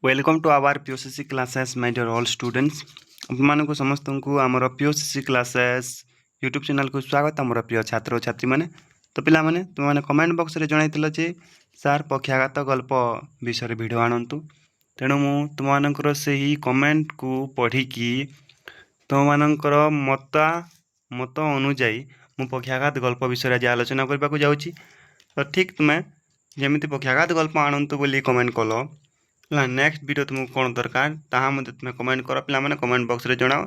Welcome to our POCC classes my dear all students आपको समस्त को आमर पीओसीसी क्लासेस यूट्यूब चैनल को स्वागत आमर प्रिय छात्र और छात्री मैंने तो पिला माने तुम मैंने कमेंट बॉक्स रे जणाइतिल जे सार पक्षाघात गल्प विषय वीडियो आणंतु तेणु मु तुमମାନଙ୍କର ସେହି कमेंट को पढ़िकी तुमମାନଙ୍କର मत अनुଯାयी मु पक्षाघात गल्प विषय आज आलोचना करने को जाऊँगी तो ठीक तुम्हें जमी पक्षाघात गल्प आणंतु बोली कमेंट कल नेक्स्ट वीडियो तुमको कौन दरकार ताहा मते तुम्हें कमेंट कर पिला माने कमेंट बॉक्स रे जणाओ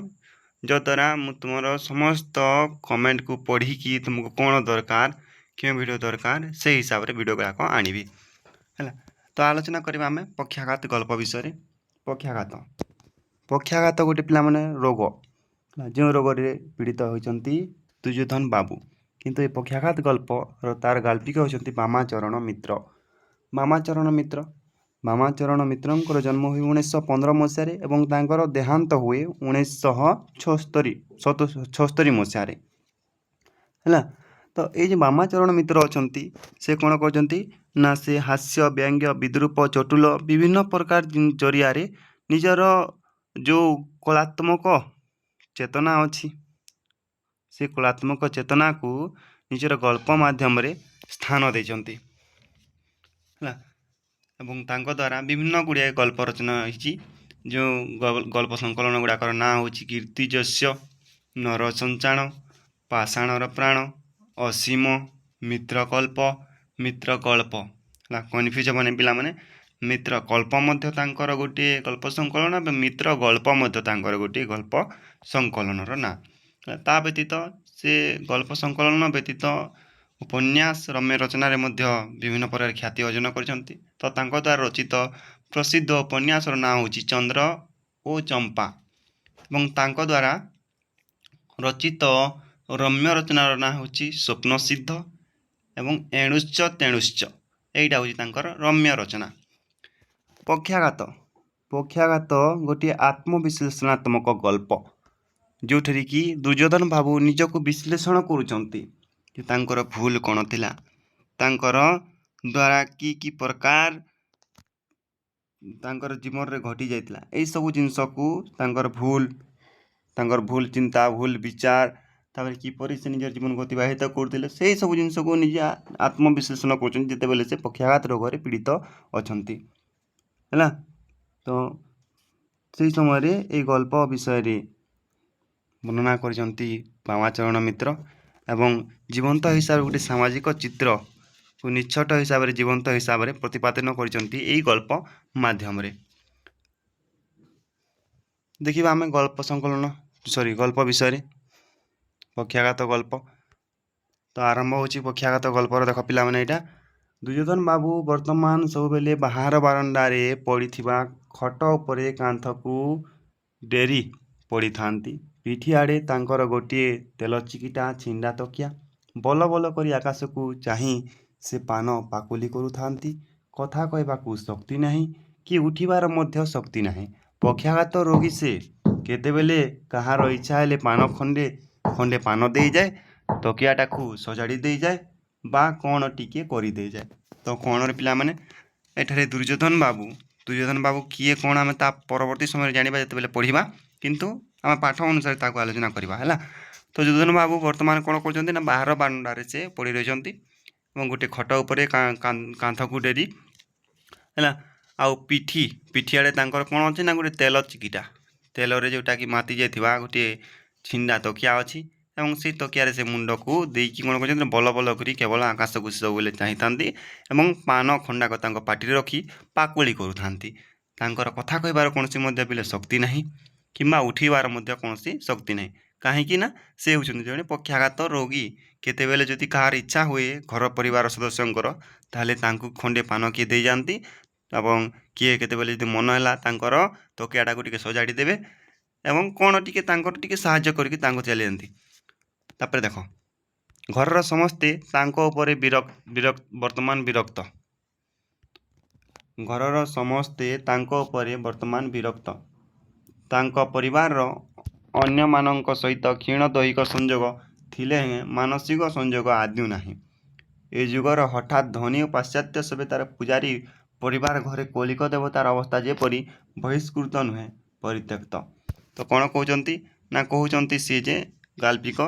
जो द्वारा मु तुमर समस्त कमेंट को पढ़ी कि तुमको कौन दरकार क्यों वीडियो दरकार से हिसाब से वीडियो गुड़ाक आनिबी है। तो आलोचना करबा आमे पक्षाघात गल्प विषय पक्षाघात पक्षाघात गोटे पिला माने रोग जो रोग रे पीड़ित होइचंती दुर्योधन बाबू किंतु ए पक्षाघात गल्प तार गाल्पिक होइचंती बामाचरण मित्र बामाचरण मित्र बामाचरण मित्रंकर जन्म हुए 1915 मसीह एवं तांकर देहांत हुए 1976 मसीह है। तो ये बामाचरण मित्र अछंती से कौन करछंती ना से हास्य व्यंग्य विद्रूप चटुल विभिन्न प्रकार जरिया निजर जो कलात्मक चेतना अच्छी से कलात्मक चेतना को निजर गल्प माध्यम स्थान देचंती है एवं तांको द्वारा विभिन्न गुड़िया गल्प रचना होती जो गल्प संकलन गुड़ाकर ना हूँ कीर्तिजस्य नरसंचाण पाषाणर प्राण असीम मित्रकल्प मित्रकल्प कन्फ्यूज बने पिला माने मित्रकल्प मध्य तांकर गोटे गल्प संकलन और मित्र गल्प मध्य तांकर गोटे गल्प संकलनर ना ता व्यतीत से गल्प संकलन व्यतीत उपन्यास रम्य रचना विभिन्न प्रकार ख्याति अर्जन करछंती तो तांको द्वारा रचित प्रसिद्ध उपन्यास ना हूँ चंद्र ओ चंपा एवं तांको द्वारा रचित रम्य रचनार ना हूँ स्वप्न सिद्ध एवं एणुश्च तेणुश्च एटा हूँ तांकर रम्य रचना। पक्षाघात पक्षाघात गोटे आत्मविश्लेषणात्मक गल्प जो कि दुर्योधन बाबू निजक विश्लेषण करुचंती कि तांकर भूल कौन थिला तांकर द्वारा की प्रकार तांकर जीवन रे घटी जाइतिला एई सब जिंस को तांकर भूल चिंता भूल विचार तापर किपरि से निजर जीवन को अतिबाहित करथिले सेही सब जिंस को निज आत्मविश्लेषण करछन जेते बेले से पक्षाघात रोग रे पीड़ित अछंती हैला। तो सेही समय रे ए गल्प विषय रे वर्णना करछंती बामाचरण मित्र एवं जीवंत हिसाब गोटे सामाजिक चित्र को निछट हिसाब से जीवंत हिसाब से प्रतिपादन कर गल्प माध्यम देखिए आम गल्प संकलन गल्प विषय पक्षाघात गल्प तो आरंभ हो पक्षाघात गल्पर देख पिला माने एटा दुर्योधन बाबू वर्तमान सब बेले बाहर बारंडारे पड़ी खट उपरे कांथ को डेरी पड़ी थांती पिठी आड़े तांकर गोटे तेल चिकिटा छिंडा तकिया बल बल करी आकाश को चाही से पान पाकुली करुथांती कथा कहबाकू शक्ति नहीं कि उठिबार मध्य शक्ति नहीं पक्षाघात रोगी से केतेबेले कहार इच्छा हेले पान खंडे खंडे पान दे जाए तकियाटा को सजाड़ी दे जाए बा कौन टिके करी दे जाए। तो कौन रे पिला माने एठारे दुर्योधन बाबू किए कौन आम ता परवर्ती समय जानिबा जेतेबेले पढ़िबा किंतु आम पाठ अनुसार ताको आलोचना करबा हैला। तो दुर्योधन बाबू वर्तमान कौन करछंती ना बाहर बारंडारे से पड़ी रहिछंती एवं गोटे खट उपरे कांथ को डेरी है आउ पिठी आड़े तांकर कौन अच्छे ना गोटे तेल चिकिटा तेल रे जोटा कि माति जाइथिबा गोटे छिंडा तकिया अच्छी एवं से तकिया से मुंड को देकी कौन कर बल बल करी केवल आकाश को सब बेले चाहती एवं पान खंडाक तांको पाटी रखी पाकुली करुथांती तांकर कथा कहबार कौन बेले शक्ति नहीं किंबा उठिबार कौन शक्ति नहीं कहीं ना से होउछन्ति जणे पक्षाघात रोगी केतेबेले जदि कहार इच्छा हुए घर परिवार सदस्यंकर ताहले तांकु खंडे पान किए दे जाती एवं किए केतेबेले जदि मन हैला तांकर तकियाटा को टिके सजाड़ी देबे एवं कौन टिके तांकर टिके साहाय्य करके तांको चली जाती। तापर देख घर समस्ते तांको उपरे वर्तमान विरक्त घर समस्ते तांको उपरे वर्तमान विरक्त तांको परिवार अन्य मानक सहित क्षीण दैहिक संजोग थिले मानसिक संजोग आदि नहीं ए जुगर हठात धनी और पाश्चात्य सभ्यतार पूजारी परिवार घरे कौलिक देवतार अवस्था जेपरी बहिष्कृत नुहे परित्यक्त। तो कौन कहते ना कहते सी जे गाल्पिक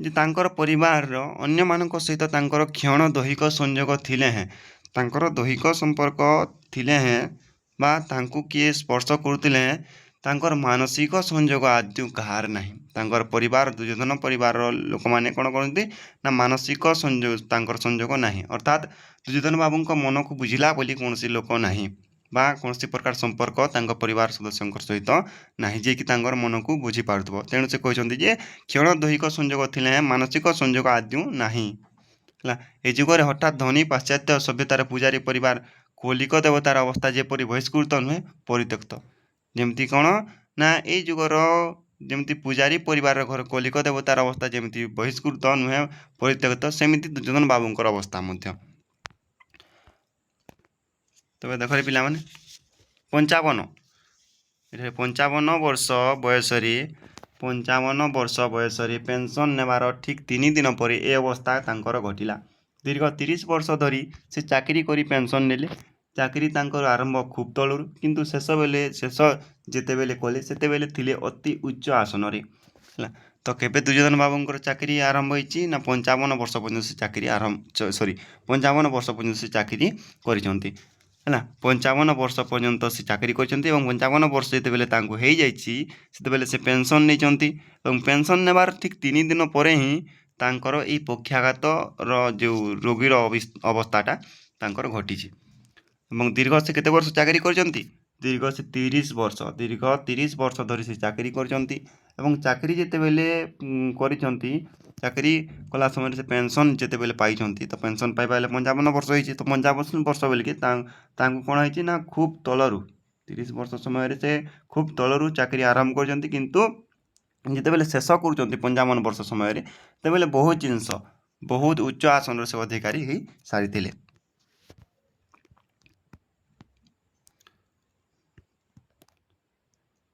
जे तांकर परिवार अन्य मानक सहित तांकर क्षण दैहिक संयोग थिले हैं तांकर दैहिक संपर्क थिले हैं बा तांकु किए स्पर्श करुतिले हैं तांकर मानसिक संयोग आदि कहार नहीं तांकर परिवार दुर्योधन परिवार लोक मैंने कौन करते ना मानसिक संयोग तांकर संयोग नहीं अर्थात दुर्योधन बाबू मन को बुझिला बोली कौन लोक नहीं बा कौन प्रकार संपर्क तांको परिवार सदस्यों सहित नहीं जे कि तांकर मन को बुझी पारुथबो तेणु से कहते जे क्षण दैहिक संयोग थिले हैं मानसिक संयोग आदि नहीं है ए जुगर हठात धनी पाश्चात्य सभ्यतार पूजारी परिवार कौलिक देवतार अवस्था जेपरी बहिष्कृत नुहे परित्यक्त जमती कौन ना ए जुगर जमती पूजारी परिवार घर कौलिक देवतार अवस्था जमती बहिष्कृत नुहे परित्यक्त सेमिति दुर्योधन बाबूंकर अवस्था मध्य। तबे देख पिला माने 55 वर्ष बयस 55 वर्ष बयस पेंशन नेबार ठीक 3 दिन पर ए अवस्था तांकर घटिला। दीर्घ 30 वर्ष धरी से चाकरी करी पेंशन नेले चाकरी तांकर आरंभ खूब तलुर किंतु शेष जेतेबेले कले सेतेबेले थिले अति उच्च आसन रे तो केबे दुर्योधन बाबूंकर चाकरी आरंभ होईची ना 55 वर्ष पर्यंत से चाकरी आरंभ 55 वर्ष पर्यंत से चाकरी करिसंती है 55 वर्ष पर्यंत से चाकरी करछंती एवं 55 वर्ष जेतेबेले तांको हेई जाईची सेतेबेले से पेंशन नेचंती एवं पेंशन नेबार ठीक 3 दिन पर ही तांकर एई पक्षाघात रो जो रोगीर अवस्थाटा तांकर घटिची एवं दीर्घ से केते वर्ष चाकरी करछंती दीर्घ से 30 वर्ष धरी से चाकरी करछंती एवं चाकरी जेतेबेले करछंती चाकरी कला समय से पेंशन जेतेबेले पाइछंती तो पेंशन पाई पाइले 55 वर्ष होईची तो 55 वर्ष बोलिके तांको कोन होईची ना खूब तलरु 30 वर्ष समय से खूब तलरु चाकरी आरंभ करछंती किंतु जेतेबेले शेष करुछंती 55 वर्ष समय तेबेले बहुत जिनस बहुत उच्च आसन से अधिकारी ही सारिथिले।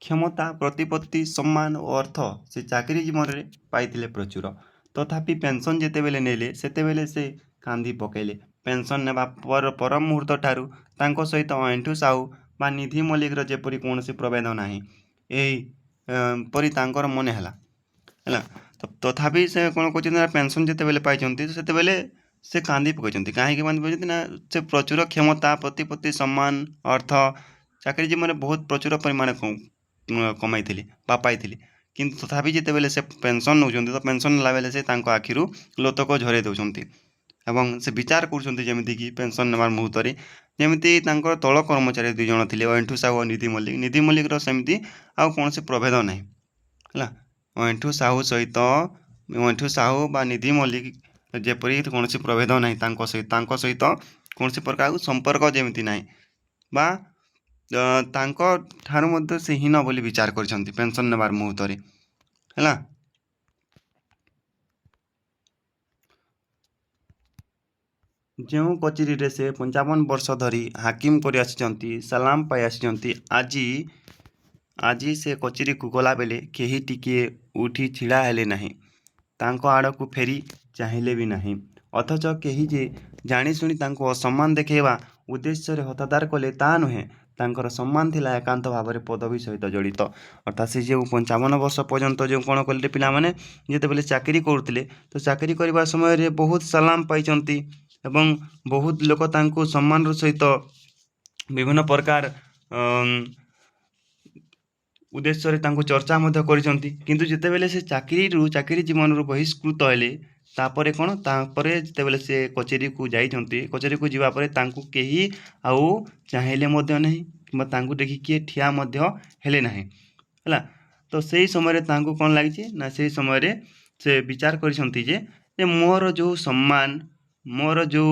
क्षमता प्रतिपत्ति सम्मान और अर्थ से चाकरी जीवन में पाइथिले प्रचुर तथापि पेंशन जेतेबेले नेले सेतेबेले से कांदी पकेले पेंशन नेबा पर मुहूर्त ठारू तांको सहित अएंठु साहू बा निधि मल्लिक जेपरी कौनसी प्रभेद नाही एही परी तांकर मने हला तथापि से कौन कहते पेंशन जेतेबेले पाइछंती सेतेबेले से कांदी पकईछंती काहेकि कांदी पकईछंती ना से प्रचुर क्षमता प्रतिपत्ति सम्मान अर्थ चाकरी जीवन में बहुत प्रचुर परिमाण कमाई बा पाई किंतु तथापि जेतेबेले से पेंशन नौछंती तो पेंशन नेला बेले से तांको आखिरु लोतक झरे दउछंती एवं से विचार करुछंती जेमिति कि पेंशन नेबार मुहूर्त जेमिति तांकर तल कर्मचारी 2 जण थिले अएंठु साहू और निधि मल्लिक सेमिति आउ कोनोसी प्रभेद नाही हला अएंठु साहू सहित अएंठु साहू बा निधि मल्लिक जेपरी कोनोसी प्रभेद नाही तांको सहित कोनोसी प्रकार संपर्क जेमिति नाही बा तांको ठारू मध्य से हीन बोली विचार करछंती पेंशन नेबार मुहूर्त है जो कचेरी रे से 55 वर्ष धरी हाकिम कर आसी सलाम पाई आसी आज से कचेरी को गला बेले केही टिके उठी छिड़ा हेले नहीं तांको आड़ को फेरी चाहिए भी नहीं अथच केही जे जानी शुणी तांको असम्मान देखेवा उद्देश्य रे हतादार कले ता नुहे तांकर सम्मान थिला एकांत भाव में पदवी सहित जड़ित अर्थात से जो 55 वर्ष पर्यंत जो कौन कले पिला माने जेतेबेले चाकरी करुथिले तो चाकरी करबा समय रे बहुत सलाम पाइछंती एवं बहुत लोक तांको सम्मान सहित विभिन्न प्रकार उद्देश्य रे तांको चर्चा मध्य करिसंती किंतु जेतेबेले से चाकरी जीवन रु बहिष्कृत हेले तापरे कोन तापरे जेतेबेले से कचेरी को जाइछंती कचेरी को जीवा परे तांको केही आउ चाहिले मध्य नहीं कि तांको देखि के ठिया मध्य हेले नहीं हला तो सेही समय रे तांको कोन लागिछि ना सेही समय रे से विचार करिसंती जे मोर जो सम्मान मोर जो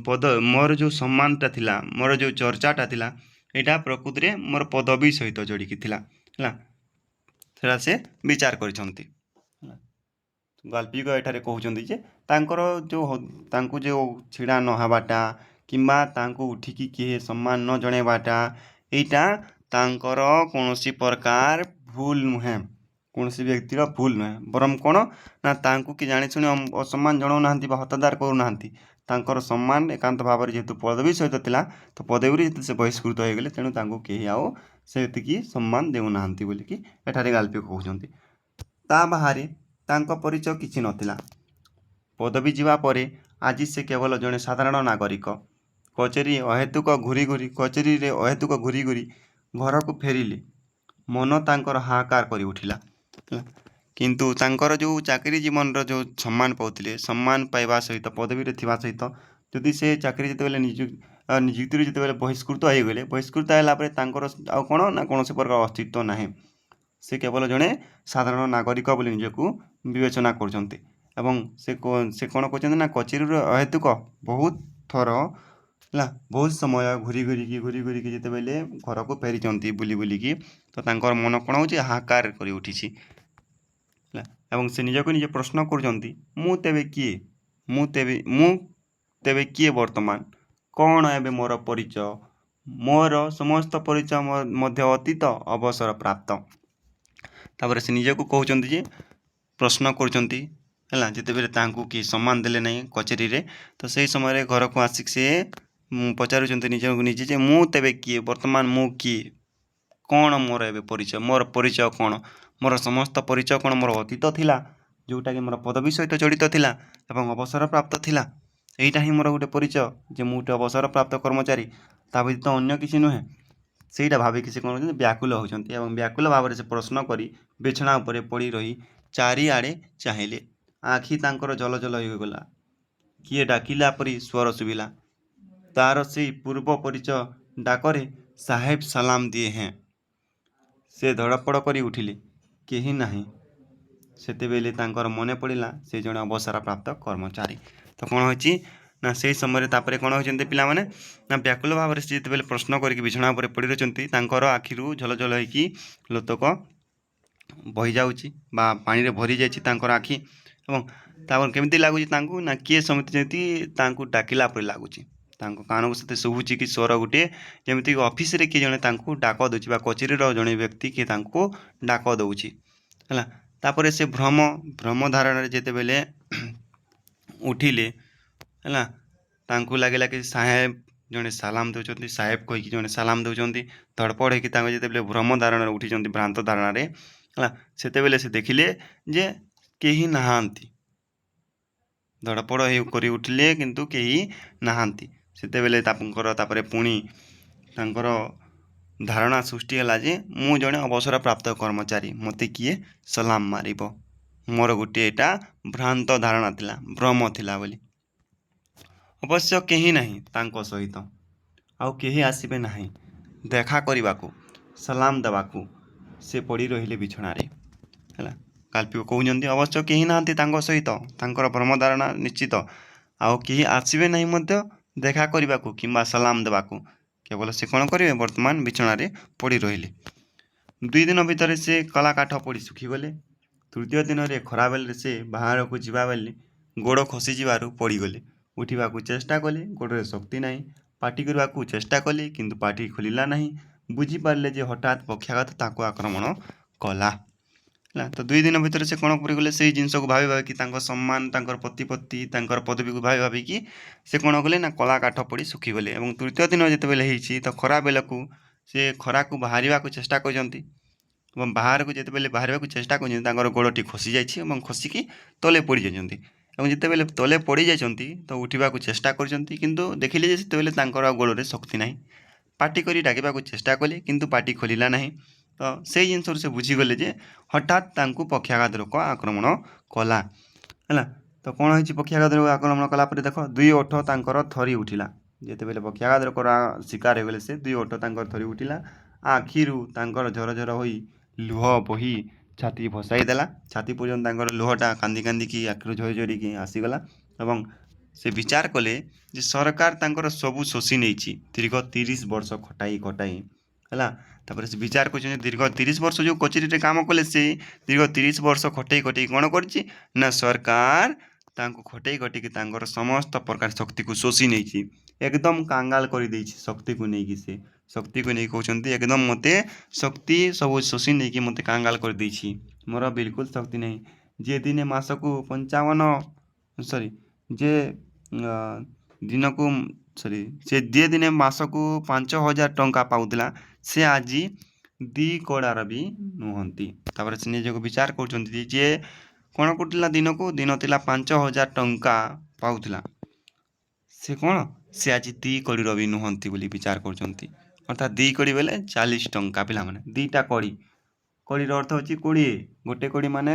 पद मोर जो सम्मानटा थिला मोर जो चर्चाटा थिला एटा प्रकृति रे मोर पदवी सहित जोड़िकी थिला हला सेटा से विचार करिसंती गाल्पिक एठारे कहउचंती जे तांकर जो तांको जो छिड़ा न हबाटा किंबा तांको उठिकी किए सम्मान न जणेबाटा एटा तांकर कोनोसी प्रकार भूल नुहे कोनोसी व्यक्तिर भूल नुहे बरम कोन ना तांको कि जानि सुनि असम्मान जणाउ नाहंती बा हतादार करू नाहंती ତାଙ୍କର ସମ୍ମାନ ଏକାନ୍ତ ଭାବରେ ଯେହେତୁ ପଦବୀ ସହିତ ଥିଲା ତ ପଦବୀରୁ ଯେହେତୁ ସେ ବହିଷ୍କୃତ ହୋଇଗଲେ ତେଣୁ ତାଙ୍କୁ କେହି ଆଉ ସେତିକି ସମ୍ମାନ ଦେଉନାହାନ୍ତି ବୋଲିକି ଏଠାରେ ଗାଳ୍ପିକ କହୁଛନ୍ତି। ତା ବାହାରେ ତାଙ୍କ ପରିଚୟ କିଛି ନଥିଲା। ପଦବୀ ଯିବା ପରେ ଆଜି ସେ କେବଳ ଜଣେ ସାଧାରଣ ନାଗରିକ। କଚେରୀରେ ଅହେତୁକ ଘୁରି ଘୁରି ଘରକୁ ଫେରିଲେ ମନ ତାଙ୍କର ହାହାକାର କରି ଉଠିଲା। କିନ୍ତୁ ତାଙ୍କର ଯେଉଁ ଚାକିରି ଜୀବନର ଯେଉଁ ସମ୍ମାନ ପାଉଥିଲେ, ସମ୍ମାନ ପାଇବା ସହିତ ପଦବୀରେ ଥିବା ସହିତ ଯଦି ସେ ଚାକିରି ଯେତେବେଳେ ନିଯୁକ୍ତିରୁ ଯେତେବେଳେ ବହିଷ୍କୃତ ହେଲା ପରେ ତାଙ୍କର ଆଉ କ'ଣ ନା କୌଣସି ପ୍ରକାର ଅସ୍ତିତ୍ୱ ନାହିଁ। ସେ କେବଳ ଜଣେ ସାଧାରଣ ନାଗରିକ ବୋଲି ନିଜକୁ ବିବେଚନା କରୁଛନ୍ତି ଏବଂ ସେ କ'ଣ କରୁଛନ୍ତି ନା କଚେରୀରେ ଅହେତୁକ ବହୁତ ଥର ବହୁତ ସମୟ ଘୁରି ଘୁରିକି ଯେତେବେଳେ ଘରକୁ ଫେରିଛନ୍ତି ବୁଲିକି ତ ତାଙ୍କର ମନ କ'ଣ ହେଉଛି ହାହାକାର କରି ଉଠିଛି ଏବଂ ସେ ନିଜକୁ ନିଜେ ପ୍ରଶ୍ନ କରୁଛନ୍ତି ମୁଁ ତେବେ କିଏ ବର୍ତ୍ତମାନ? କ'ଣ ଏବେ ମୋର ପରିଚୟ? ମୋର ସମସ୍ତ ପରିଚୟ ମଧ୍ୟ ଅତୀତ ଅବସର ପ୍ରାପ୍ତ। ତାପରେ ସେ ନିଜକୁ କହୁଛନ୍ତି ଯେ ପ୍ରଶ୍ନ କରୁଛନ୍ତି ଯେତେବେଳେ ତାଙ୍କୁ କିଏ ସମ୍ମାନ ଦେଲେ ନାହିଁ କଚେରୀରେ ତ ସେହି ସମୟରେ ଘରକୁ ଆସିକି ସେ ପଚାରୁଛନ୍ତି ନିଜକୁ ନିଜେ ଯେ ମୁଁ ତେବେ କିଏ ବର୍ତ୍ତମାନ? ମୁଁ କିଏ? କ'ଣ ମୋର ଏବେ ପରିଚୟ? ମୋର ପରିଚୟ କ'ଣ? ମୋର ସମସ୍ତ ପରିଚୟ କ'ଣ ମୋର ଅତୀତ ଥିଲା ଯେଉଁଟାକି ମୋର ପଦବୀ ସହିତ ଜଡ଼ିତ ଥିଲା ଏବଂ ଅବସରପ୍ରାପ୍ତ ଥିଲା। ଏଇଟା ହିଁ ମୋର ଗୋଟେ ପରିଚୟ ଯେ ମୁଁ ଗୋଟେ ଅବସରପ୍ରାପ୍ତ କର୍ମଚାରୀ, ତା ବ୍ୟତୀତ ଅନ୍ୟ କିଛି ନୁହେଁ। ସେଇଟା ଭାବିକି ସେ କ'ଣ କରୁଛନ୍ତି ବ୍ୟାକୁଳ ହେଉଛନ୍ତି ଏବଂ ବ୍ୟାକୁଳ ଭାବରେ ସେ ପ୍ରଶ୍ନ କରି ବିଛଣା ଉପରେ ପଡ଼ି ରହି ଚାରିଆଡ଼େ ଚାହିଁଲେ। ଆଖି ତାଙ୍କର ଜଲଜଲ ହୋଇଗଲା। କିଏ ଡାକିଲା ପରି ସ୍ୱର ଶୁଭିଲା। ତାର ସେଇ ପୂର୍ବ ପରିଚୟ ଡାକରେ ସାହେବ ସାଲାମ ଦିଏ ହେଁ। ସେ ଧଡ଼ପଡ଼ କରି ଉଠିଲେ। କେହି ନାହିଁ। ସେତେବେଳେ ତାଙ୍କର ମନେ ପଡ଼ିଲା ସେ ଜଣେ ଅବସରପ୍ରାପ୍ତ କର୍ମଚାରୀ। ତ କ'ଣ ହୋଇଛି ନା ସେହି ସମୟରେ ତାପରେ କ'ଣ ହୋଇଛନ୍ତି ପିଲାମାନେ ନା ବ୍ୟାକୁଳ ଭାବରେ ସେ ଯେତେବେଳେ ପ୍ରଶ୍ନ କରିକି ବିଛଣା ଉପରେ ପଡ଼ି ରହିଛନ୍ତି ତାଙ୍କର ଆଖିରୁ ଝଲଝଲ ହୋଇକି ଲୋତକ ବହିଯାଉଛି ବା ପାଣିରେ ଭରି ଯାଇଛି ତାଙ୍କର ଆଖି ଏବଂ ତାପରେ କେମିତି ଲାଗୁଛି ତାଙ୍କୁ ନା କିଏ ସେମିତି ଯେମିତି ତାଙ୍କୁ ଡାକିଲା ପରି ଲାଗୁଛି। ତାଙ୍କ କାନକୁ ସେତେ ଶୁଭୁଛି କି ସ୍ୱର ଗୋଟିଏ ଯେମିତିକି ଅଫିସରେ କିଏ ଜଣେ ତାଙ୍କୁ ଡାକ ଦେଉଛି ବା କଚେରୀର ଜଣେ ବ୍ୟକ୍ତି କିଏ ତାଙ୍କୁ ଡାକ ଦେଉଛି ତାପରେ ସେ ଭ୍ରମ ଧାରଣାରେ ଯେତେବେଳେ ଉଠିଲେ ତାଙ୍କୁ ଲାଗିଲା କି ସାହେବ ଜଣେ ସାଲାମ ଦେଉଛନ୍ତି, ସାହେବ କହିକି ଜଣେ ସାଲାମ ଦେଉଛନ୍ତି। ଧଡ଼ପଡ଼ ହୋଇକି ତାଙ୍କୁ ଯେତେବେଳେ ଭ୍ରମ ଧାରଣାରେ ଉଠିଛନ୍ତି, ଭ୍ରାନ୍ତ ଧାରଣାରେ ସେତେବେଳେ ସେ ଦେଖିଲେ ଯେ କେହି ନାହାନ୍ତି। ଧଡ଼ପଡ଼ କରି ଉଠିଲେ କିନ୍ତୁ କେହି ନାହାନ୍ତି। ସେତେବେଳେ ତାପରେ ପୁଣି ତାଙ୍କର ଧାରଣା ସୃଷ୍ଟି ହେଲା ଯେ ମୁଁ ଜଣେ ଅବସରପ୍ରାପ୍ତ କର୍ମଚାରୀ, ମୋତେ କିଏ ସଲାମ ମାରିବ। ମୋର ଗୋଟିଏ ଏଇଟା ଭ୍ରାନ୍ତ ଧାରଣା ଥିଲା, ଭ୍ରମ ଥିଲା ବୋଲି। ଅବଶ୍ୟ କେହି ନାହିଁ ତାଙ୍କ ସହିତ, ଆଉ କେହି ଆସିବେ ନାହିଁ ଦେଖା କରିବାକୁ, ସଲାମ ଦେବାକୁ। ସେ ପଡ଼ି ରହିଲେ ବିଛଣାରେ। ଗାଳ୍ପିକ କହୁଛନ୍ତି ଅବଶ୍ୟ କେହି ନାହାନ୍ତି ତାଙ୍କ ସହିତ, ତାଙ୍କର ଭ୍ରମ ଧାରଣା ନିଶ୍ଚିତ, ଆଉ କେହି ଆସିବେ ନାହିଁ ମଧ୍ୟ ଦେଖା କରିବାକୁ କିମ୍ବା ସଲାମ ଦେବାକୁ। କେବଳ ସେ କ'ଣ କରିବେ ବର୍ତ୍ତମାନ ବିଛଣାରେ ପଡ଼ି ରହିଲେ। 2 ଦିନ ଭିତରେ ସେ କଳା କାଠ ପଡ଼ି ଶୁଖିଗଲେ। ତୃତୀୟ ଦିନରେ ଖରାବେଳରେ ସେ ବାହାରକୁ ଯିବା ବେଳେ ଗୋଡ଼ ଖସିଯିବାରୁ ପଡ଼ିଗଲେ। ଉଠିବାକୁ ଚେଷ୍ଟା କଲେ, ଗୋଡ଼ରେ ଶକ୍ତି ନାହିଁ। ପାଟି କରିବାକୁ ଚେଷ୍ଟା କଲେ କିନ୍ତୁ ପାଟି ଖୋଲିଲା ନାହିଁ। ବୁଝିପାରିଲେ ଯେ ହଠାତ୍ ପକ୍ଷାଘାତ ତାଙ୍କୁ ଆକ୍ରମଣ କଲା। ତ 2 ଦିନ ଭିତରେ ସେ କ'ଣ କରିଗଲେ ସେଇ ଜିନିଷକୁ ଭାବିକି ତାଙ୍କ ସମ୍ମାନ, ତାଙ୍କର ପ୍ରତିପତ୍ତି, ତାଙ୍କର ପଦବୀକୁ ଭାବିକି ସେ କ'ଣ କଲେ ନା କଳା କାଠ ପଡ଼ି ଶୁଖିଗଲେ। ଏବଂ ତୃତୀୟ ଦିନ ଯେତେବେଳେ ହେଇଛି ତ ଖରାବେଳକୁ ସେ ଖରାକୁ ବାହାରିବାକୁ ଚେଷ୍ଟା କରିଛନ୍ତି ଏବଂ ବାହାରକୁ ଯେତେବେଳେ ବାହାରିବାକୁ ଚେଷ୍ଟା କରିଛନ୍ତି ତାଙ୍କର ଗୋଡ଼ଟି ଖସିଯାଇଛି ଏବଂ ଖସିକି ତଳେ ପଡ଼ିଯାଇଛନ୍ତି। ଏବଂ ଯେତେବେଳେ ତଳେ ପଡ଼ିଯାଇଛନ୍ତି ତ ଉଠିବାକୁ ଚେଷ୍ଟା କରିଛନ୍ତି କିନ୍ତୁ ଦେଖିଲେ ଯେ ସେତେବେଳେ ତାଙ୍କର ଆଉ ଗୋଡ଼ରେ ଶକ୍ତି ନାହିଁ। ପାଟି କରି ଡାକିବାକୁ ଚେଷ୍ଟା କଲେ କିନ୍ତୁ ପାଟି ଖୋଲିଲା ନାହିଁ। ତ ସେଇ ଜିନିଷରୁ ସେ ବୁଝିଗଲେ ଯେ ହଠାତ୍ ତାଙ୍କୁ ପକ୍ଷାଘାତ ରୋଗ ଆକ୍ରମଣ କଲା। ତ କ'ଣ ହେଇଛି ପକ୍ଷାଘାତ ରୋଗ ଆକ୍ରମଣ କଲା ପରେ ଦେଖ 2 ଓଠ ତାଙ୍କର ଥରି ଉଠିଲା। ଯେତେବେଳେ ପକ୍ଷାଘାତ ରୋଗର ଶିକାର ହୋଇଗଲେ ସେ 2 ଓଠ ତାଙ୍କର ଥରି ଉଠିଲା। ଆଖିରୁ ତାଙ୍କର ଝରଝର ହୋଇ ଲୁହ ବୋହି ଛାତି ଭସାଇ ଦେଲା। ଛାତି ପର୍ଯ୍ୟନ୍ତ ତାଙ୍କର ଲୁହଟା କାନ୍ଦିକି ଆଖିରୁ ଝରିକି ଆସିଗଲା ଏବଂ ସେ ବିଚାର କଲେ ଯେ ସରକାର ତାଙ୍କର ସବୁ ଶୋଷି ନେଇଛି ଦୀର୍ଘ 30 ବର୍ଷ ଖଟାଇ ତାପରେ ସେ ବିଚାର କରୁଛନ୍ତି ଦୀର୍ଘ 30 ବର୍ଷ ଯେଉଁ କଚେରୀରେ କାମ କଲେ ସେ ଦୀର୍ଘ 30 ବର୍ଷ ଖଟେଇ କ'ଣ କରିଛି ନା ସରକାର ତାଙ୍କୁ ଖଟେଇକି ତାଙ୍କର ସମସ୍ତ ପ୍ରକାର ଶକ୍ତିକୁ ଶୋଷି ନେଇଛି, ଏକଦମ କାଙ୍ଗାଳ କରିଦେଇଛି। ଶକ୍ତିକୁ ନେଇ କହୁଛନ୍ତି ଏକଦମ ମୋତେ ଶକ୍ତି ସବୁ ଶୋଷି ନେଇକି ମୋତେ କାଙ୍ଗାଳ କରିଦେଇଛି, ମୋର ବିଲକୁଲ ଶକ୍ତି ନାହିଁ। ଯିଏ ଦିନେ ମାସକୁ 55 ଦିନକୁ ସରି ସେ ଯିଏ ଦିନେ ମାସକୁ 5,000 ଟଙ୍କା ପାଉଥିଲା ସେ ଆଜି 2 କଡ଼ାର ବି ନୁହନ୍ତି। ତାପରେ ସେ ନିଜକୁ ବିଚାର କରୁଛନ୍ତି ଯିଏ କ'ଣ କରୁଥିଲା ଦିନ ଥିଲା 5,000 ଟଙ୍କା ପାଉଥିଲା ସେ କ'ଣ ସେ ଆଜି 2 କଡ଼ିର ବି ନୁହନ୍ତି ବୋଲି ବିଚାର କରୁଛନ୍ତି। ଅର୍ଥାତ୍ 2 କଡ଼ି ବେଲେ 40 ଟଙ୍କା ପିଲାମାନେ 2ଟା କଡ଼ି କଡ଼ିର ଅର୍ଥ ହେଉଛି 20 ଗୋଟେ କଡ଼ି ମାନେ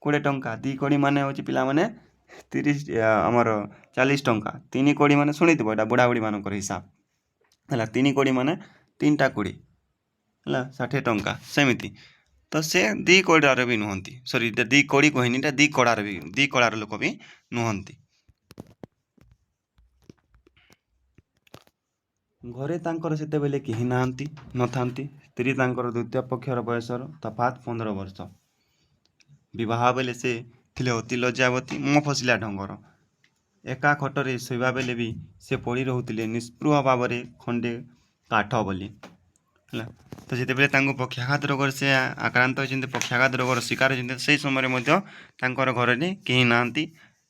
20 ଟଙ୍କା 2 କଡ଼ି ମାନେ ହେଉଛି ପିଲାମାନେ 30 ଆମର 40 ଟଙ୍କା 3 କଡ଼ି ମାନେ ଶୁଣିଥିବ ଏଇଟା ବୁଢ଼ାବୁଢ଼ୀ ମାନଙ୍କର ହିସାବ ହେଲା 3 କଡ଼ି ମାନେ 3ଟା କଡ଼ି ହେଲା 60 ଟଙ୍କା ସେମିତି ତ ସେ 2 କଡ଼ାର ବି ନୁହନ୍ତି ସରି 2 କଡ଼ି କହିନି ଏଇଟା 2 କଡ଼ାର ବି 2 କଡ଼ାର ଲୋକ ବି ନୁହନ୍ତି। ଘରେ ତାଙ୍କର ସେତେବେଳେ କେହି ନଥାନ୍ତି ସ୍ତ୍ରୀ ତାଙ୍କର ଦ୍ୱିତୀୟ ପକ୍ଷର ବୟସର ତଫାତ୍ 15 ବର୍ଷ। ବିବାହ ବେଳେ ସେ ଥିଲେ ଅତି ଲଜ୍ଜାବତୀ ମୁହଁ ଫସିଲା ଢଙ୍ଗର। ଏକା ଖଟରେ ଶୋଇବା ବେଳେ ବି ସେ ପଡ଼ି ରହୁଥିଲେ ନିସ୍ପୃହ ଭାବରେ ଖଣ୍ଡେ କାଠ ବୋଲି ହେଲା। ତ ଯେତେବେଳେ ତାଙ୍କୁ ପକ୍ଷାଘାତ ରୋଗରେ ସେ ଆକ୍ରାନ୍ତ ହୋଇଛନ୍ତି ପକ୍ଷାଘାତ ରୋଗର ଶିକାର ହୋଇଛନ୍ତି ସେହି ସମୟରେ ମଧ୍ୟ ତାଙ୍କର ଘରେ କେହି ନାହାନ୍ତି।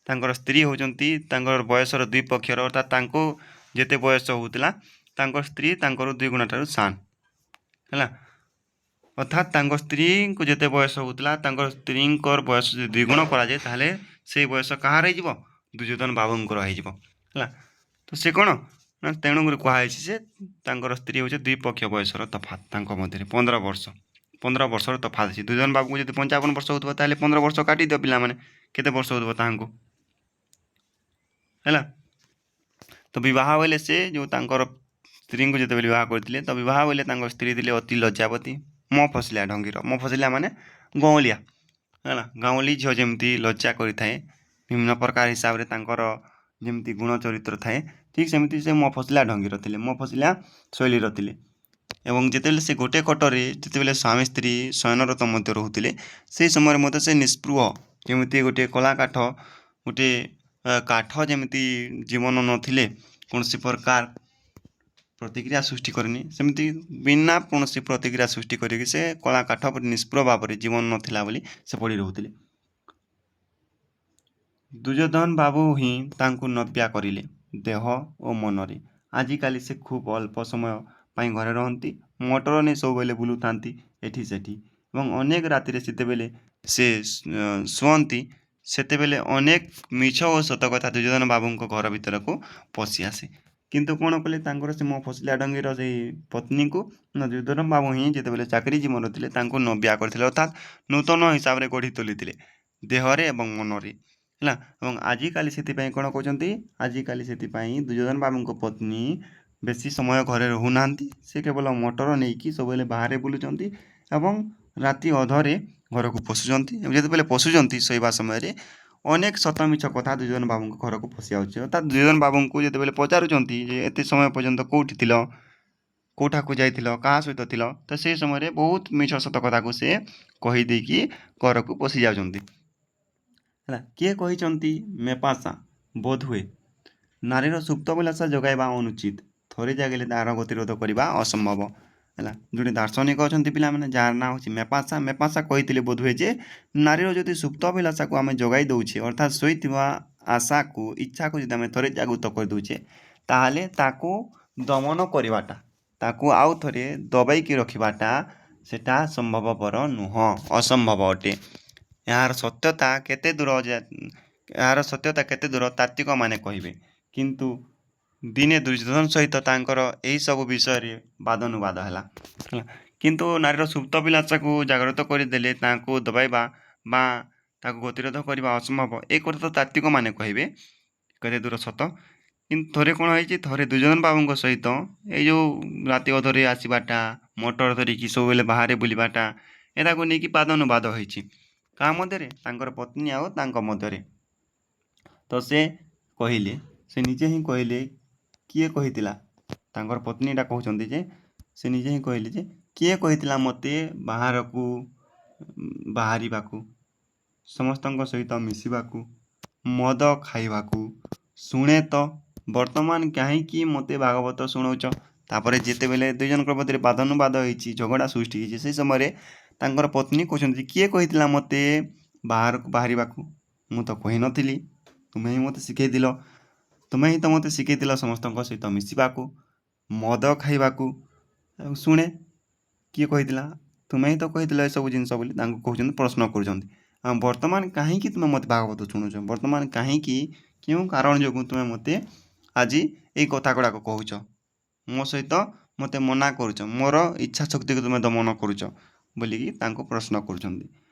ତାଙ୍କର ସ୍ତ୍ରୀ ହେଉଛନ୍ତି ତାଙ୍କର ବୟସର 2 ପକ୍ଷର ଅର୍ଥାତ୍ ତାଙ୍କୁ ଯେତେ ବୟସ ହେଉଥିଲା ତାଙ୍କ ସ୍ତ୍ରୀ ତାଙ୍କର 2 ଗୁଣ ଠାରୁ ସାନ ହେଲା। ଅର୍ଥାତ୍ ତାଙ୍କ ସ୍ତ୍ରୀଙ୍କୁ ଯେତେ ବୟସ ହେଉଥିଲା ତାଙ୍କର ସ୍ତ୍ରୀଙ୍କର ବୟସ ଯଦି 2 ଗୁଣ କରାଯାଏ ତାହେଲେ ସେଇ ବୟସ କାହାର ହେଇଯିବ ଦୁର୍ଯ୍ୟୋଧନ ବାବୁଙ୍କର ହେଇଯିବ ହେଲା। ତ ସେ କ'ଣ ନା ତେଣୁକରି କୁହାଯାଇଛି ଯେ ତାଙ୍କର ସ୍ତ୍ରୀ ହେଉଛି 2 ପକ୍ଷ ବୟସର ତଫାତ୍ ତାଙ୍କ ମଧ୍ୟରେ 15 ବର୍ଷର ତଫାତ୍ ଅଛି। ଦୁର୍ଯ୍ୟୋଧନ ବାବୁଙ୍କୁ ଯଦି 55 ବର୍ଷ ହେଉଥିବ ତାହେଲେ 15 ବର୍ଷ କାଟିଦିଅ ପିଲାମାନେ କେତେ ବର୍ଷ ହେଉଥିବ ତାହାଙ୍କୁ ହେଲା। ତ ବିବାହ ବେଳେ ସେ ଯେଉଁ ତାଙ୍କର ସ୍ତ୍ରୀଙ୍କୁ ଯେତେବେଳେ ବିବାହ କରିଥିଲେ ତ ବିବାହ ବେଳେ ତାଙ୍କ ସ୍ତ୍ରୀ ଥିଲେ ଅତି ଲଜ୍ଜାବତୀ ମୁହଁ ଫସିଲା ଢଙ୍ଗିର ମୁହଁ ଫସିଲା ମାନେ ଗାଉଁଲିଆ ହେଲା। ଗାଉଁଲି ଝିଅ ଯେମିତି ଲଜ୍ଜା କରିଥାଏ ବିଭିନ୍ନ ପ୍ରକାର ହିସାବରେ ତାଙ୍କର ଯେମିତି ଗୁଣ ଚରିତ୍ର ଥାଏ ଠିକ୍ ସେମିତି ସେ ମୁହଁ ଫସିଲା ଢଙ୍ଗିର ଥିଲେ ମୁହଁ ଫସିଲା ଶୈଳୀର ଥିଲେ। ଏବଂ ଯେତେବେଳେ ସେ ଗୋଟେ ଖଟରେ ଯେତେବେଳେ ସ୍ୱାମୀ ସ୍ତ୍ରୀ ଶୟନରତ ମଧ୍ୟ ରହୁଥିଲେ ସେହି ସମୟରେ ମଧ୍ୟ ସେ ନିସ୍ପୃହ ଯେମିତି ଗୋଟିଏ କଳା କାଠ ଗୋଟିଏ କାଠ ଯେମିତି ଜୀବନ ନଥିଲେ କୌଣସି ପ୍ରକାର ପ୍ରତିକ୍ରିୟା ସୃଷ୍ଟି କରିନି ସେମିତି ବିନା କୌଣସି ପ୍ରତିକ୍ରିୟା ସୃଷ୍ଟି କରିକି ସେ କଳା କାଠ ନିଷ୍ପ୍ରଭ ଭାବରେ ଜୀବନ ନଥିଲା ବୋଲି ସେ ପଡ଼ି ରହୁଥିଲେ। ଦୁର୍ଯ୍ୟୋଧନ ବାବୁ ହିଁ ତାଙ୍କୁ ନବ୍ୟା କରିଲେ ଦେହ ଓ ମନରେ। ଆଜିକାଲି ସେ ଖୁବ୍ ଅଳ୍ପ ସମୟ ପାଇଁ ଘରେ ରହନ୍ତି ମଟର ନେଇ ସବୁବେଳେ ବୁଲୁଥାନ୍ତି ଏଠି ସେଠି ଏବଂ ଅନେକ ରାତିରେ ଯେତେବେଳେ ସେ ଶୁଅନ୍ତି ସେତେବେଳେ ଅନେକ ମିଛ ଓ ସତ କଥା ଦୁର୍ଯ୍ୟୋଧନ ବାବୁଙ୍କ ଘର ଭିତରକୁ ପଶି ଆସେ। କିନ୍ତୁ କ'ଣ କଲେ ତାଙ୍କର ସେ ମୁହଁ ଫସିଲା ଢଙ୍ଗିର ସେଇ ପତ୍ନୀଙ୍କୁ ଦୁର୍ଯ୍ୟୋଧନ ବାବୁ ହିଁ ଯେତେବେଳେ ଚାକିରି ଜୀବନରେ ଥିଲେ ତାଙ୍କୁ ନବ୍ୟା କରିଥିଲେ ଅର୍ଥାତ୍ ନୂତନ ହିସାବରେ ଗଢ଼ି ତୋଳିଥିଲେ ଦେହରେ ଏବଂ ମନରେ ହେଲା। ଏବଂ ଆଜିକାଲି ସେଥିପାଇଁ କ'ଣ କହୁଛନ୍ତି ଆଜିକାଲି ସେଥିପାଇଁ ଦୁର୍ଯ୍ୟୋଧନ ବାବୁଙ୍କ ପତ୍ନୀ ବେଶୀ ସମୟ ଘରେ ରହୁନାହାନ୍ତି ସେ କେବଳ ମଟର ନେଇକି ସବୁବେଳେ ବାହାରେ ବୁଲୁଛନ୍ତି ଏବଂ ରାତି ଅଧରେ ଘରକୁ ପଶୁଛନ୍ତି ଯେତେବେଳେ ପଶୁଛନ୍ତି ଶୋଇବା ସମୟରେ ଅନେକ ସତ ମିଛ କଥା ଦୁର୍ଯ୍ୟୋଧନ ବାବୁଙ୍କ ଘରକୁ ପଶି ଯାଉଛି। ଅର୍ଥାତ୍ ଦୁର୍ଯ୍ୟୋଧନ ବାବୁଙ୍କୁ ଯେତେବେଳେ ପଚାରୁଛନ୍ତି ଯେ ଏତେ ସମୟ ପର୍ଯ୍ୟନ୍ତ କେଉଁଠି ଥିଲ କେଉଁଠାକୁ ଯାଇଥିଲ କାହା ସହିତ ଥିଲ ତ ସେହି ସମୟରେ ବହୁତ ମିଛ ସତ କଥାକୁ ସେ କହିଦେଇକି ଘରକୁ ପଶି ଯାଉଛନ୍ତି ହେଲା। କିଏ କହିଛନ୍ତି ମେପାସା ବୋଧହୁଏ ନାରୀର ସୁପ୍ତବିଳାସ ଯୋଗାଇବା ଅନୁଚିତ ଥରେ ଜାଗିଲେ ତାହାର ଗତିରୋଧ କରିବା ଅସମ୍ଭବ ହେଲା। ଯେଉଁଠି ଦାର୍ଶନିକ ଅଛନ୍ତି ପିଲାମାନେ ଯାହାର ନାଁ ହେଉଛି ମେପାସା କହିଥିଲେ ବୋଧହୁଏ ଯେ ନାରୀର ଯଦି ସୁପ୍ତବିଳାସାକୁ ଆମେ ଯୋଗାଇ ଦେଉଛେ ଅର୍ଥାତ୍ ଶୋଇଥିବା ଆଶାକୁ ଇଚ୍ଛାକୁ ଯଦି ଆମେ ଥରେ ଜାଗୃତ କରିଦେଉଛେ ତାହେଲେ ତାକୁ ଦମନ କରିବାଟା ତାକୁ ଆଉ ଥରେ ଦବାଇକି ରଖିବାଟା ସେଟା ସମ୍ଭବପର ନୁହଁ ଅସମ୍ଭବ ଅଟେ। ଏହାର ସତ୍ୟତା କେତେ ଦୂର ତାତ୍ତ୍ୱିକମାନେ କହିବେ କିନ୍ତୁ ଦିନେ ଦୁର୍ଯ୍ୟୋଧନ ସହିତ ତାଙ୍କର ଏହିସବୁ ବିଷୟରେ ବାଦନୁବାଦ ହେଲା କିନ୍ତୁ ନାରୀର ସୁପ୍ତବିଳାସକୁ ଜାଗ୍ରତ କରିଦେଲେ ତାଙ୍କୁ ଦବାଇବା ବା ତାକୁ ଗତିରୋଧ କରିବା ଅସମ୍ଭବ ଏ କଥା ତ ତାତ୍ତ୍ୱିକମାନେ କହିବେ କେତେ ଦୂର ସତ। କିନ୍ତୁ ଥରେ କ'ଣ ହେଇଛି ଥରେ ଦୁର୍ଯ୍ୟୋଧନ ବାବୁଙ୍କ ସହିତ ଏଇ ଯେଉଁ ରାତି ଅଧରେ ଆସିବାଟା ମଟର ଧରିକି ସବୁବେଳେ ବାହାରେ ବୁଲିବାଟା ଏଟାକୁ ନେଇକି ବାଦନୁବାଦ ହେଇଛି କାହା ମଧ୍ୟରେ ତାଙ୍କର ପତ୍ନୀ ଆଉ ତାଙ୍କ ମଧ୍ୟରେ। ତ ସେ କହିଲେ ସେ ନିଜେ ହିଁ କହିଲେ କିଏ କହିଥିଲା ତାଙ୍କର ପତ୍ନୀଟା କହୁଛନ୍ତି ଯେ ସେ ନିଜେ ହିଁ କହିଲେ ଯେ କିଏ କହିଥିଲା ମୋତେ ବାହାରିବାକୁ ସମସ୍ତଙ୍କ ସହିତ ମିଶିବାକୁ ମଦ ଖାଇବାକୁ ଶୁଣେ ତ ବର୍ତ୍ତମାନ କାହିଁକି ମୋତେ ଭାଗବତ ଶୁଣଉଛ। ତାପରେ ଯେତେବେଳେ ଦୁଇ ଜଣଙ୍କ ମଧ୍ୟରେ ବାଦନୁବାଦ ହେଇଛି ଝଗଡ଼ା ସୃଷ୍ଟି ହେଇଛି ସେହି ସମୟରେ ତାଙ୍କର ପତ୍ନୀ କହୁଛନ୍ତି କିଏ କହିଥିଲା ମୋତେ ବାହାରକୁ ବାହାରିବାକୁ ମୁଁ ତ କହିନଥିଲି ତୁମେ ହିଁ ମୋତେ ଶିଖେଇଥିଲ। ତୁମେ ହିଁ ତ ମୋତେ ଶିଖେଇଥିଲ ସମସ୍ତଙ୍କ ସହିତ ମିଶିବାକୁ, ମଦ ଖାଇବାକୁ। ଆଉ ଶୁଣେ କିଏ କହିଥିଲା? ତୁମେ ହିଁ ତ କହିଥିଲ ଏସବୁ ଜିନିଷ ବୋଲି ତାଙ୍କୁ କହୁଛନ୍ତି, ପ୍ରଶ୍ନ କରୁଛନ୍ତି। ଆଉ ବର୍ତ୍ତମାନ କାହିଁକି ତୁମେ ମୋତେ ଭାଗବତ ଶୁଣୁଛ? ବର୍ତ୍ତମାନ କାହିଁକି, କେଉଁ କାରଣ ଯୋଗୁଁ ତୁମେ ମୋତେ ଆଜି ଏଇ କଥା ଗୁଡ଼ାକ କହୁଛ? ମୋ ସହିତ ମୋତେ ମନା କରୁଛ, ମୋର ଇଚ୍ଛା ଶକ୍ତିକୁ ତୁମେ ଦମନ କରୁଛ ବୋଲିକି ତାଙ୍କୁ ପ୍ରଶ୍ନ କରୁଛନ୍ତି।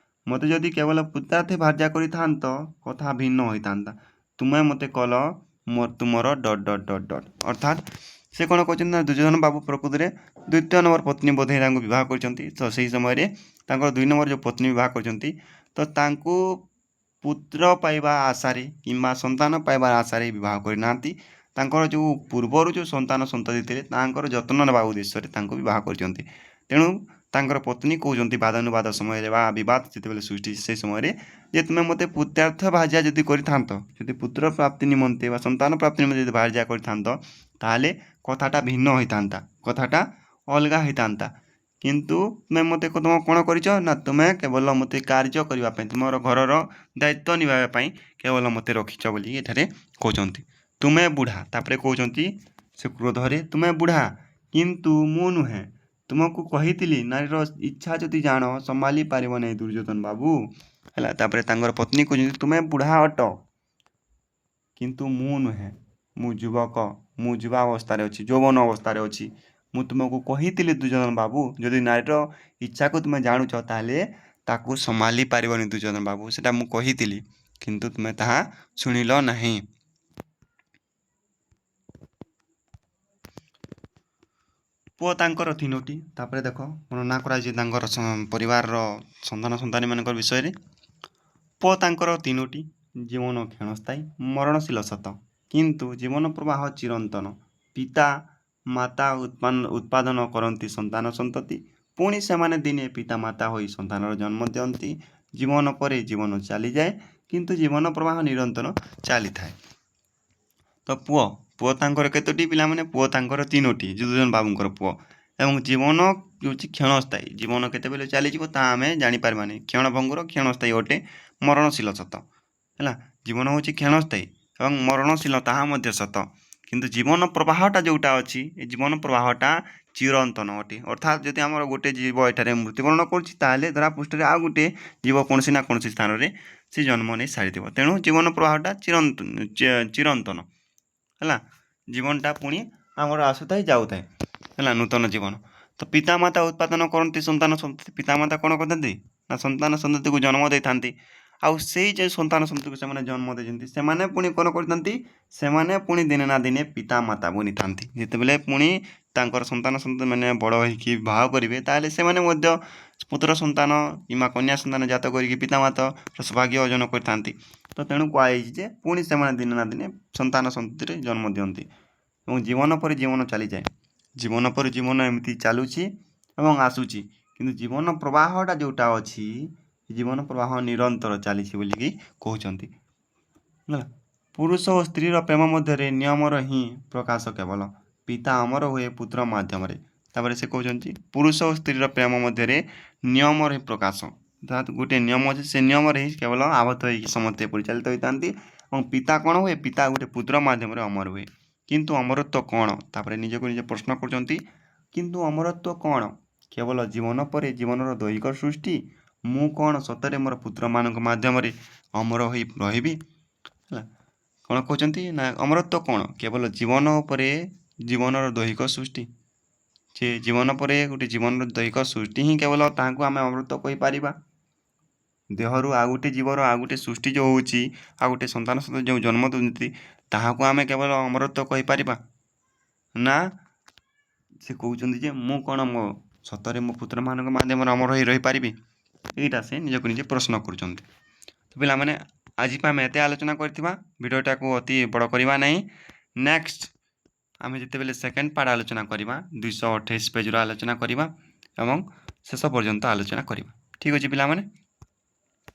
ମୋତେ ଯଦି କେବଳ ପୁତ୍ରାର୍ଥେ ଭାର୍ଯ୍ୟା କରିଥାନ୍ତ, କଥା ଭିନ୍ନ ହୋଇଥାନ୍ତା। ତୁମେ ମୋତେ କଲ ତୁମର ଡଟ୍ ଡଟ୍ ଡଟ୍ ଡଟ୍। ଅର୍ଥାତ୍ ସେ କ'ଣ କହୁଛନ୍ତି ନା, ଦୁର୍ଯ୍ୟୋଧନ ବାବୁ ପ୍ରକୃତିରେ ଦ୍ୱିତୀୟ ନମ୍ବର ପତ୍ନୀ ବୋଧେ ତାଙ୍କୁ ବିବାହ କରିଛନ୍ତି। ତ ସେହି ସମୟରେ ତାଙ୍କର 2 ନମ୍ବର ଯେଉଁ ପତ୍ନୀ ବିବାହ କରିଛନ୍ତି, ତ ତାଙ୍କୁ ପୁତ୍ର ପାଇବା ଆଶାରେ କିମ୍ବା ସନ୍ତାନ ପାଇବା ଆଶାରେ ବିବାହ କରିନାହାନ୍ତି। ତାଙ୍କର ଯେଉଁ ପୂର୍ବରୁ ଯେଉଁ ସନ୍ତାନ ସନ୍ତତି ଥିଲେ ତାଙ୍କର ଯତ୍ନ ନେବା ଉଦ୍ଦେଶ୍ୟରେ ତାଙ୍କୁ ବିବାହ କରିଛନ୍ତି। ତେଣୁ ତାଙ୍କର ପତ୍ନୀ କହୁଛନ୍ତି ବାଦାନୁବାଦ ସମୟରେ ବା ବିବାଦ ଯେତେବେଳେ ସୃଷ୍ଟି ସେ ସମୟରେ, ଯେ ତୁମେ ମୋତେ ପୁତ୍ରାର୍ଥ ଭାର୍ଯ୍ୟା ଯଦି କରିଥାନ୍ତ, ଯଦି ପୁତ୍ର ପ୍ରାପ୍ତି ନିମନ୍ତେ ବା ସନ୍ତାନ ପ୍ରାପ୍ତି ନିମନ୍ତେ ଯଦି ଭାର୍ଯ୍ୟା କରିଥାନ୍ତ, ତାହେଲେ କଥାଟା ଭିନ୍ନ ହୋଇଥାନ୍ତା, କଥାଟା ଅଲଗା ହୋଇଥାନ୍ତା। କିନ୍ତୁ ତୁମେ ମୋତେ ତୁମେ କ'ଣ କରିଛ ନା, ତୁମେ କେବଳ ମୋତେ କାର୍ଯ୍ୟ କରିବା ପାଇଁ, ତୁମର ଘରର ଦାୟିତ୍ୱ ନିଭାଇବା ପାଇଁ କେବଳ ମୋତେ ରଖିଛ ବୋଲି ଏଠାରେ କହୁଛନ୍ତି। ତୁମେ ବୁଢ଼ା, ତାପରେ କହୁଛନ୍ତି ସେ କ୍ରୋଧରେ, ତୁମେ ବୁଢ଼ା କିନ୍ତୁ ମୁଁ ନୁହେଁ। ତୁମକୁ କହିଥିଲି ନାରୀର ଇଚ୍ଛା ଯଦି ଜାଣ ସମ୍ଭାଳି ପାରିବ ନାହିଁ ଦୁର୍ଯ୍ୟୋଧନ ବାବୁ। ହେଲା, ତାପରେ ତାଙ୍କର ପତ୍ନୀ କହୁଛନ୍ତି, ତୁମେ ବୁଢ଼ା ଅଟ କିନ୍ତୁ ମୁଁ ନୁହେଁ, ମୁଁ ଯୁବକ, ମୁଁ ଯୁବା ଅବସ୍ଥାରେ ଅଛି, ଯୌବନ ଅବସ୍ଥାରେ ଅଛି। ମୁଁ ତୁମକୁ କହିଥିଲି ଦୁର୍ଯ୍ୟୋଧନ ବାବୁ, ଯଦି ନାରୀର ଇଚ୍ଛାକୁ ତୁମେ ଜାଣୁଛ ତାହେଲେ ତାକୁ ସମ୍ଭାଳି ପାରିବନି ଦୁର୍ଯ୍ୟୋଧନ ବାବୁ, ସେଟା ମୁଁ କହିଥିଲି, କିନ୍ତୁ ତୁମେ ତାହା ଶୁଣିଲ ନାହିଁ। ପୁଅ ତାଙ୍କର 3ଟି। ତାପରେ ଦେଖ ବର୍ଣ୍ଣନା କରାଯାଇଛି ତାଙ୍କର ପରିବାରର ସନ୍ତାନୀମାନଙ୍କର ବିଷୟରେ। ପୁଅ ତାଙ୍କର 3ଟି, ଜୀବନ କ୍ଷଣସ୍ଥାୟୀ, ମରଣଶୀଳ ସତ, କିନ୍ତୁ ଜୀବନ ପ୍ରବାହ ଚିରନ୍ତନ। ପିତା ମାତା ଉତ୍ପାଦନ କରନ୍ତି ସନ୍ତାନ ସନ୍ତତି, ପୁଣି ସେମାନେ ଦିନେ ପିତାମାତା ହୋଇ ସନ୍ତାନର ଜନ୍ମ ଦିଅନ୍ତି। ଜୀବନ ପରେ ଜୀବନ ଚାଲିଯାଏ, କିନ୍ତୁ ଜୀବନ ପ୍ରବାହ ନିରନ୍ତର ଚାଲିଥାଏ। ତ ପୁଅ ତାଙ୍କର କେତୋଟି ପିଲାମାନେ? ପୁଅ ତାଙ୍କର 3ଟି, ଦୁର୍ଯ୍ୟୋଧନ ବାବୁଙ୍କର ପୁଅ। ଏବଂ ଜୀବନ ହେଉଛି କ୍ଷଣସ୍ଥାୟୀ, ଜୀବନ କେତେବେଳେ ଚାଲିଯିବ ତାହା ଆମେ ଜାଣିପାରିବାନି। କ୍ଷଣଭଙ୍ଗୁର କ୍ଷଣସ୍ଥାୟୀ ଅଟେ, ମରଣଶୀଳ ସତ। ହେଲା, ଜୀବନ ହେଉଛି କ୍ଷଣସ୍ଥାୟୀ ଏବଂ ମରଣଶୀଳ ତାହା ମଧ୍ୟ ସତ, କିନ୍ତୁ ଜୀବନ ପ୍ରବାହଟା ଯେଉଁଟା ଅଛି, ଏ ଜୀବନ ପ୍ରବାହଟା ଚିରନ୍ତନ ଅଟେ। ଅର୍ଥାତ୍ ଯଦି ଆମର ଗୋଟେ ଜୀବ ଏଠାରେ ମୃତ୍ୟୁବରଣ କରୁଛି, ତାହେଲେ ଧରାପୃଷ୍ଠରେ ଆଉ ଗୋଟେ ଜୀବ କୌଣସି ନା କୌଣସି ସ୍ଥାନରେ ସେ ଜନ୍ମ ନେଇ ସାରିଥିବ। ତେଣୁ ଜୀବନ ପ୍ରବାହଟା ଚିରନ୍ତନ। ହେଲା, ଜୀବନଟା ପୁଣି ଆମର ଆସୁଥାଏ ଯାଉଥାଏ, ହେଲା, ନୂତନ ଜୀବନ। ତ ପିତାମାତା ଉତ୍ପାଦନ କରନ୍ତି ସନ୍ତାନ ସନ୍ତତି। ପିତାମାତା କ'ଣ କରିଥାନ୍ତି ନା, ସନ୍ତାନ ସନ୍ତତିକୁ ଜନ୍ମ ଦେଇଥାନ୍ତି। ଆଉ ସେଇ ଯେ ସନ୍ତାନ ସନ୍ତତିକୁ ସେମାନେ ଜନ୍ମ ଦେଇଛନ୍ତି, ସେମାନେ ପୁଣି କ'ଣ କରିଥାନ୍ତି? ସେମାନେ ପୁଣି ଦିନେ ନା ଦିନେ ପିତାମାତା ବନିଥାନ୍ତି। ଯେତେବେଳେ ପୁଣି ତାଙ୍କର ସନ୍ତାନ ସନ୍ତତି ମାନେ ବଡ଼ ହୋଇକି ବିବାହ କରିବେ, ତାହେଲେ ସେମାନେ ମଧ୍ୟ ପୁତ୍ର ସନ୍ତାନ କିମ୍ବା କନ୍ୟା ସନ୍ତାନ ଜାତ କରିକି ପିତାମାତାର ସୌଭାଗ୍ୟ ଅର୍ଜନ କରିଥାନ୍ତି। ତ ତେଣୁ କୁହାଯାଇଛି ଯେ ପୁଣି ସେମାନେ ଦିନେ ନା ଦିନେ ସନ୍ତାନ ସନ୍ତତିରେ ଜନ୍ମ ଦିଅନ୍ତି ଏବଂ ଜୀବନ ପରେ ଜୀବନ ଚାଲିଯାଏ। ଜୀବନ ପରେ ଜୀବନ ଏମିତି ଚାଲୁଛି ଏବଂ ଆସୁଛି, କିନ୍ତୁ ଜୀବନ ପ୍ରବାହଟା ଯେଉଁଟା ଅଛି, ଜୀବନ ପ୍ରବାହ ନିରନ୍ତର ଚାଲିଛି ବୋଲିକି କହୁଛନ୍ତି। ହେଲା, ପୁରୁଷ ଓ ସ୍ତ୍ରୀର ପ୍ରେମ ମଧ୍ୟରେ ନିୟମର ହିଁ ପ୍ରକାଶ କେବଳ, ପିତା ଅମର ହୁଏ ପୁତ୍ର ମାଧ୍ୟମରେ। ତାପରେ ସେ କହୁଛନ୍ତି ପୁରୁଷ ଓ ସ୍ତ୍ରୀର ପ୍ରେମ ମଧ୍ୟରେ ନିୟମର ହିଁ ପ୍ରକାଶ, ଅର୍ଥାତ୍ ଗୋଟେ ନିୟମ ଅଛି, ସେ ନିୟମରେ ହିଁ କେବଳ ଆବଦ୍ଧ ହୋଇକି ସମସ୍ତେ ପରିଚାଳିତ ହୋଇଥାନ୍ତି ଏବଂ ପିତା କ'ଣ ହୁଏ? ପିତା ଗୋଟେ ପୁତ୍ର ମାଧ୍ୟମରେ ଅମର ହୁଏ। କିନ୍ତୁ ଅମରତ୍ୱ କ'ଣ? ତାପରେ ନିଜକୁ ନିଜେ ପ୍ରଶ୍ନ କରୁଛନ୍ତି, କିନ୍ତୁ ଅମରତ୍ୱ କ'ଣ? କେବଳ ଜୀବନ ପରେ ଜୀବନର ଦୈହିକ ସୃଷ୍ଟି? ମୁଁ କ'ଣ ସତରେ ମୋର ପୁତ୍ରମାନଙ୍କ ମାଧ୍ୟମରେ ଅମର ହୋଇ ରହିବି? ହେଲା, କ'ଣ କହୁଛନ୍ତି ନା, ଅମରତ୍ୱ କ'ଣ? କେବଳ ଜୀବନ ପରେ ଜୀବନର ଦୈହିକ ସୃଷ୍ଟି। ଯେ ଜୀବନ ପରେ ଗୋଟେ ଜୀବନର ଦୈହିକ ସୃଷ୍ଟି ହିଁ କେବଳ ତାହାକୁ ଆମେ ଅମରତ୍ୱ କହିପାରିବା। ଦେହରୁ ଆଉ ଗୋଟେ ଜୀବର ଆଉ ଗୋଟେ ସୃଷ୍ଟି ଯେଉଁ ହେଉଛି, ଆଉ ଗୋଟେ ସନ୍ତାନ ସନ୍ତତି ଯେଉଁ ଜନ୍ମ ଦେଉଛନ୍ତି, ତାହାକୁ ଆମେ କେବଳ ଅମରତ୍ୱ କହିପାରିବା ନା? ସେ କହୁଛନ୍ତି ଯେ ମୁଁ କ'ଣ ସତରେ ମୋ ପୁତ୍ରମାନଙ୍କ ମାଧ୍ୟମରେ ଅମର ହୋଇ ରହିପାରିବି? ଏଇଟା ସେ ନିଜକୁ ନିଜେ ପ୍ରଶ୍ନ କରୁଛନ୍ତି। ତ ପିଲାମାନେ, ଆଜି ପାଇଁ ଆମେ ଏତେ ଆଲୋଚନା କରିଥିବା, ଭିଡ଼ିଓଟାକୁ ଅତି ବଡ଼ କରିବା ନାହିଁ। ନେକ୍ସଟ ଆମେ ଯେତେବେଳେ ସେକେଣ୍ଡ ପାର୍ଟ ଆଲୋଚନା କରିବା, 228 ପେଜ୍ର ଆଲୋଚନା କରିବା ଏବଂ ଶେଷ ପର୍ଯ୍ୟନ୍ତ ଆଲୋଚନା କରିବା। ଠିକ୍ ଅଛି ପିଲାମାନେ।